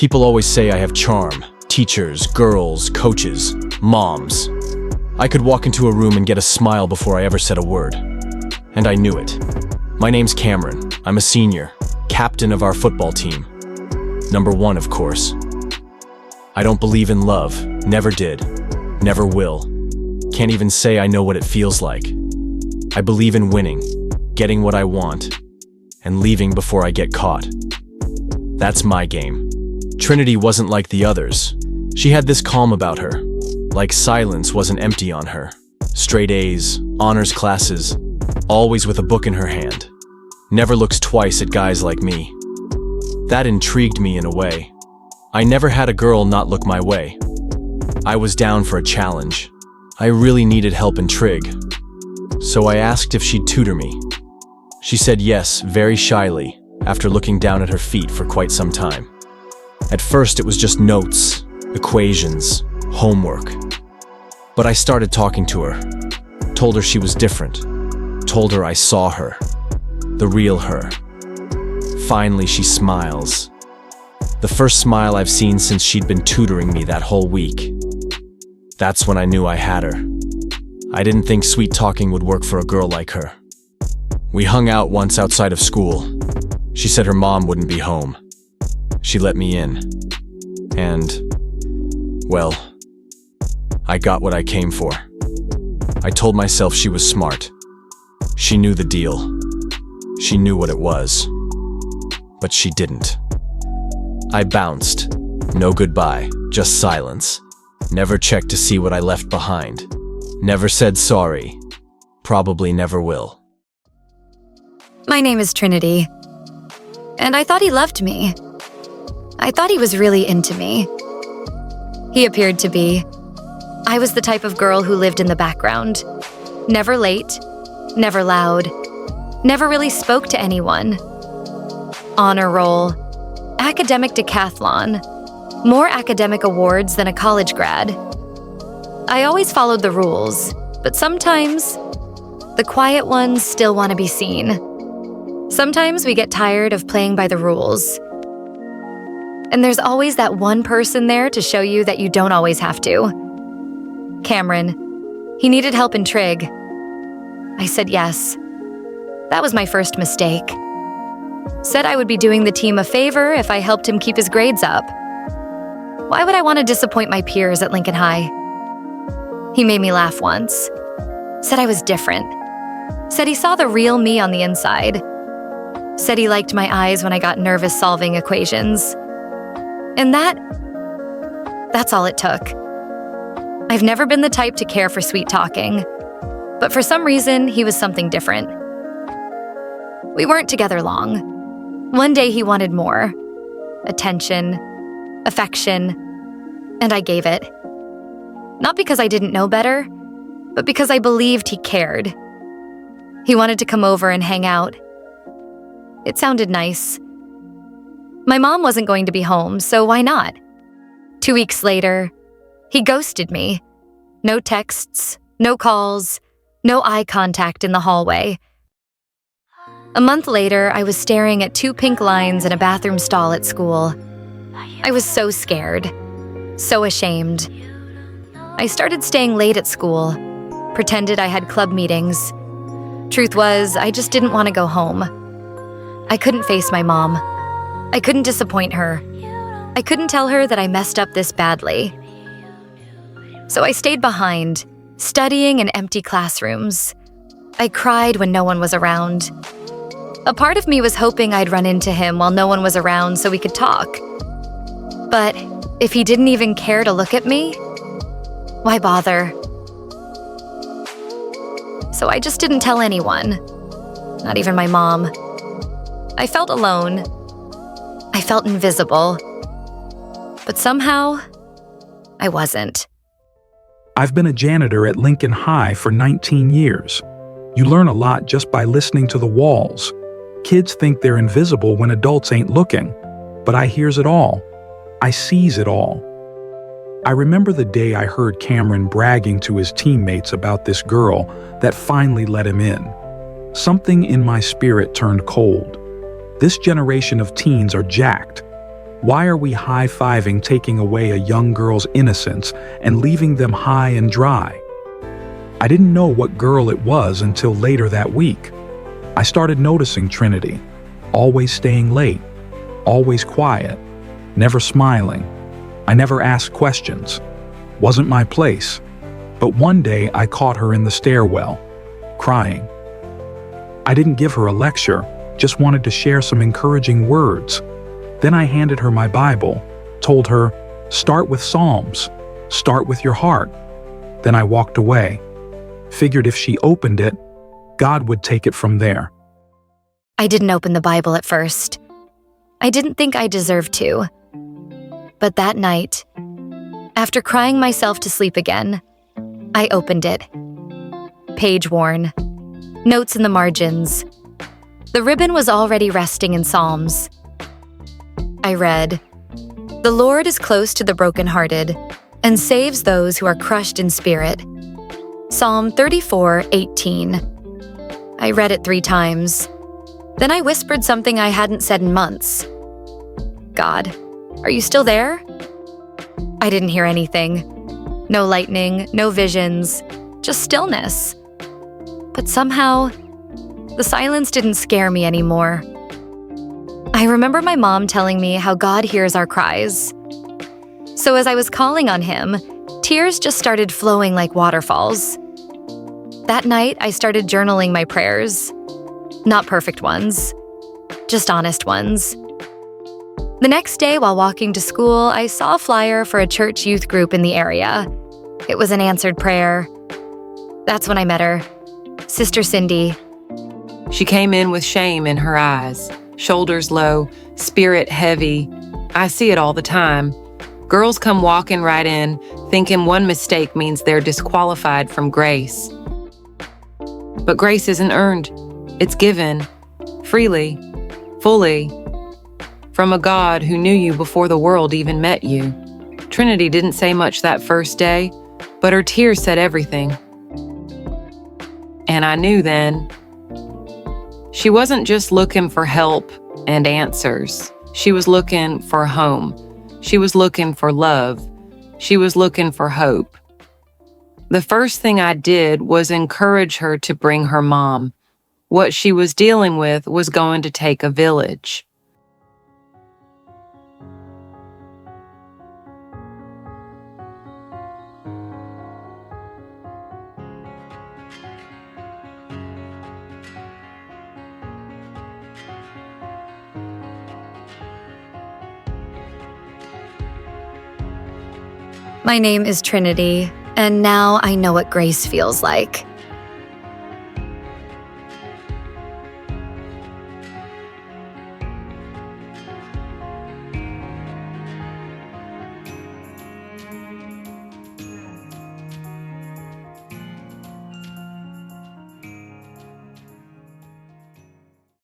People always say I have charm. Teachers, girls, coaches, moms. I could walk into a room and get a smile before I ever said a word. And I knew it. My name's Cameron. I'm a senior, captain of our football team. Number 1, of course. I don't believe in love. Never did. Never will. Can't even say I know what it feels like. I believe in winning, getting what I want, and leaving before I get caught. That's my game. Trinity wasn't like the others. She had this calm about her. Like silence wasn't empty on her. Straight A's, honors classes, always with a book in her hand. Never looks twice at guys like me. That intrigued me in a way. I never had a girl not look my way. I was down for a challenge. I really needed help in trig. So I asked if she'd tutor me. She said yes, very shyly, after looking down at her feet for quite some time. At first it was just notes, equations, homework. But I started talking to her, told her she was different, told her I saw her, the real her. Finally she smiles. The first smile I've seen since she'd been tutoring me that whole week. That's when I knew I had her. I didn't think sweet talking would work for a girl like her. We hung out once outside of school. She said her mom wouldn't be home. She let me in. And, well, I got what I came for. I told myself she was smart. She knew the deal. She knew what it was. But she didn't. I bounced. No goodbye, just silence. Never checked to see what I left behind. Never said sorry. Probably never will. My name is Trinity. And I thought he loved me. I thought he was really into me. He appeared to be. I was the type of girl who lived in the background. Never late, never loud, never really spoke to anyone. Honor roll, academic decathlon, more academic awards than a college grad. I always followed the rules, but sometimes the quiet ones still want to be seen. Sometimes we get tired of playing by the rules. And there's always that one person there to show you that you don't always have to. Cameron, he needed help in trig. I said yes. That was my first mistake. Said I would be doing the team a favor if I helped him keep his grades up. Why would I want to disappoint my peers at Lincoln High? He made me laugh once. Said I was different. Said he saw the real me on the inside. Said he liked my eyes when I got nervous solving equations. And that's all it took. I've never been the type to care for sweet talking, but for some reason, he was something different. We weren't together long. One day he wanted more. Attention, affection, and I gave it. Not because I didn't know better, but because I believed he cared. He wanted to come over and hang out. It sounded nice. My mom wasn't going to be home, so why not? 2 weeks later, he ghosted me. No texts, no calls, no eye contact in the hallway. A month later, I was staring at 2 pink lines in a bathroom stall at school. I was so scared, so ashamed. I started staying late at school, pretended I had club meetings. Truth was, I just didn't want to go home. I couldn't face my mom. I couldn't disappoint her. I couldn't tell her that I messed up this badly. So I stayed behind, studying in empty classrooms. I cried when no one was around. A part of me was hoping I'd run into him while no one was around so we could talk. But if he didn't even care to look at me, why bother? So I just didn't tell anyone, not even my mom. I felt alone. I felt invisible. But somehow, I wasn't. I've been a janitor at Lincoln High for 19 years. You learn a lot just by listening to the walls. Kids think they're invisible when adults ain't looking, but I hears it all. I sees it all. I remember the day I heard Cameron bragging to his teammates about this girl that finally let him in. Something in my spirit turned cold. This generation of teens are jacked. Why are we high-fiving taking away a young girl's innocence and leaving them high and dry? I didn't know what girl it was until later that week. I started noticing Trinity, always staying late, always quiet, never smiling. I never asked questions. Wasn't my place. But one day I caught her in the stairwell, crying. I didn't give her a lecture, just wanted to share some encouraging words. Then I handed her my Bible, told her, "Start with Psalms, start with your heart." Then I walked away. Figured if she opened it, God would take it from there. I didn't open the Bible at first. I didn't think I deserved to. But that night, after crying myself to sleep again, I opened it. Page worn. Notes in the margins. The ribbon was already resting in Psalms. I read, "The Lord is close to the brokenhearted and saves those who are crushed in spirit." Psalm 34:18. I read it 3 times. Then I whispered something I hadn't said in months. "God, are you still there?" I didn't hear anything. No lightning, no visions, just stillness. But somehow, the silence didn't scare me anymore. I remember my mom telling me how God hears our cries. So as I was calling on Him, tears just started flowing like waterfalls. That night, I started journaling my prayers. Not perfect ones, just honest ones. The next day, while walking to school, I saw a flyer for a church youth group in the area. It was an answered prayer. That's when I met her, Sister Cindy. She came in with shame in her eyes, shoulders low, spirit heavy. I see it all the time. Girls come walking right in, thinking one mistake means they're disqualified from grace. But grace isn't earned. It's given, freely, fully, from a God who knew you before the world even met you. Trinity didn't say much that first day, but her tears said everything. And I knew then. She wasn't just looking for help and answers. She was looking for home. She was looking for love. She was looking for hope. The first thing I did was encourage her to bring her mom. What she was dealing with was going to take a village. My name is Trinity, and now I know what grace feels like.